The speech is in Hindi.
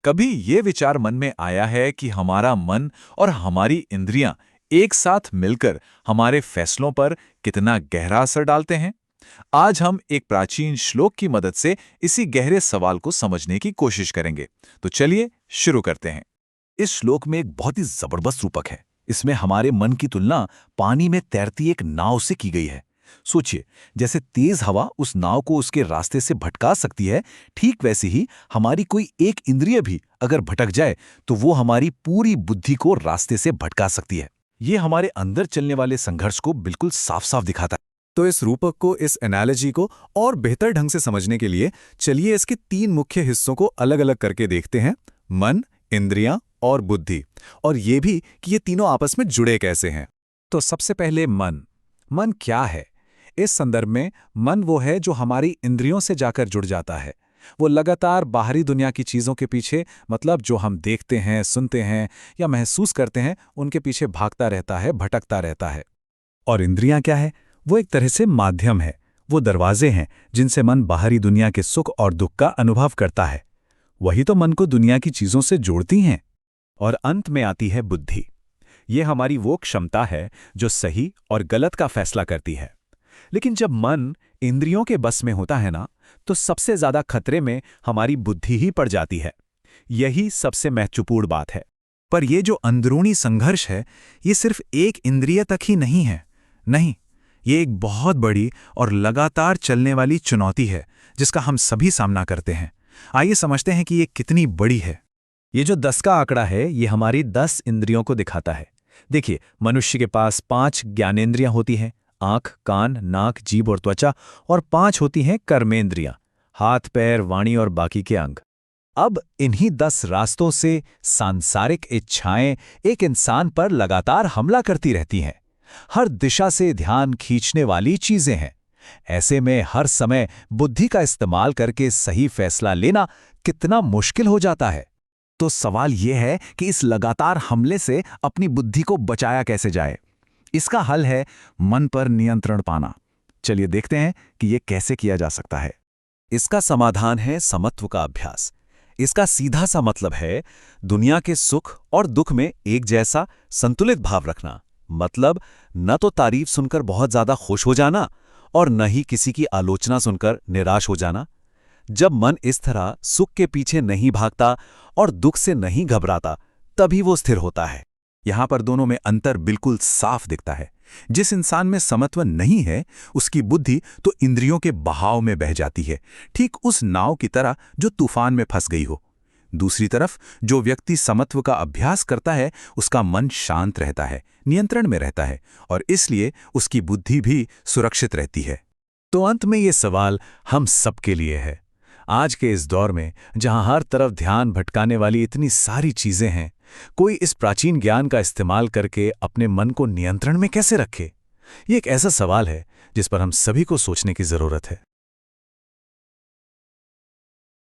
कभी ये विचार मन में आया है कि हमारा मन और हमारी इंद्रियां एक साथ मिलकर हमारे फैसलों पर कितना गहरा असर डालते हैं? आज हम एक प्राचीन श्लोक की मदद से इसी गहरे सवाल को समझने की कोशिश करेंगे। तो चलिए शुरू करते हैं। इस श्लोक में एक बहुत ही जबरदस्त रूपक है। इसमें हमारे मन की तुलना पानी में तैरती एक नाव से की गई है। सोचिए, जैसे तेज हवा उस नाव को उसके रास्ते से भटका सकती है, ठीक वैसे ही हमारी कोई एक इंद्रिय भी अगर भटक जाए तो वो हमारी पूरी बुद्धि को रास्ते से भटका सकती है। ये हमारे अंदर चलने वाले संघर्ष को बिल्कुल साफ साफ दिखाता है। तो इस रूपक को, इस एनालॉजी को और बेहतर ढंग से समझने के लिए चलिए इसके 3 मुख्य हिस्सों को अलग अलग करके देखते हैं: मन, इंद्रियां और बुद्धि, और ये भी कि ये तीनों आपस में जुड़े कैसे हैं। तो सबसे पहले मन। मन क्या है? इस संदर्भ में मन वो है जो हमारी इंद्रियों से जाकर जुड़ जाता है। वो लगातार बाहरी दुनिया की चीज़ों के पीछे, मतलब जो हम देखते हैं, सुनते हैं या महसूस करते हैं, उनके पीछे भागता रहता है, भटकता रहता है। और इंद्रियां क्या है? वो एक तरह से माध्यम है। वो दरवाजे हैं जिनसे मन बाहरी दुनिया के सुख और दुख का अनुभव करता है। वही तो मन को दुनिया की चीज़ों से जोड़ती हैं। और अंत में आती है बुद्धि। ये हमारी वो क्षमता है जो सही और गलत का फैसला करती है। लेकिन जब मन इंद्रियों के बस में होता है ना, तो सबसे ज्यादा खतरे में हमारी बुद्धि ही पड़ जाती है। यही सबसे महत्वपूर्ण बात है। पर ये जो अंदरूनी संघर्ष है, ये सिर्फ एक इंद्रिय तक ही नहीं है। नहीं, ये एक बहुत बड़ी और लगातार चलने वाली चुनौती है जिसका हम सभी सामना करते हैं। आइए समझते हैं कि ये कितनी बड़ी है। ये जो 10 का आंकड़ा है, ये हमारी 10 इंद्रियों को दिखाता है। देखिए, मनुष्य के पास 5 ज्ञानेंद्रियां होती हैं: आंख, कान, नाक, जीभ और त्वचा, और 5 होती हैं कर्मेंद्रियां: हाथ, पैर, वाणी और बाकी के अंग। अब इन्हीं 10 रास्तों से सांसारिक इच्छाएं एक इंसान पर लगातार हमला करती रहती हैं। हर दिशा से ध्यान खींचने वाली चीजें हैं। ऐसे में हर समय बुद्धि का इस्तेमाल करके सही फैसला लेना कितना मुश्किल हो जाता है। तो सवाल यह है कि इस लगातार हमले से अपनी बुद्धि को बचाया कैसे जाए। इसका हल है मन पर नियंत्रण पाना। चलिए देखते हैं कि यह कैसे किया जा सकता है। इसका समाधान है समत्व का अभ्यास। इसका सीधा सा मतलब है दुनिया के सुख और दुख में एक जैसा संतुलित भाव रखना। मतलब न तो तारीफ सुनकर बहुत ज्यादा खुश हो जाना और न ही किसी की आलोचना सुनकर निराश हो जाना। जब मन इस तरह सुख के पीछे नहीं भागता और दुख से नहीं घबराता, तभी वो स्थिर होता है। यहां पर दोनों में अंतर बिल्कुल साफ दिखता है। जिस इंसान में समत्व नहीं है, उसकी बुद्धि तो इंद्रियों के बहाव में बह जाती है, ठीक उस नाव की तरह जो तूफान में फंस गई हो। दूसरी तरफ जो व्यक्ति समत्व का अभ्यास करता है, उसका मन शांत रहता है, नियंत्रण में रहता है, और इसलिए उसकी बुद्धि भी सुरक्षित रहती है। तो अंत में ये सवाल हम सबके लिए है। आज के इस दौर में जहां हर तरफ ध्यान भटकाने वाली इतनी सारी चीजें हैं, कोई इस प्राचीन ज्ञान का इस्तेमाल करके अपने मन को नियंत्रण में कैसे रखे? ये एक ऐसा सवाल है जिस पर हम सभी को सोचने की जरूरत है।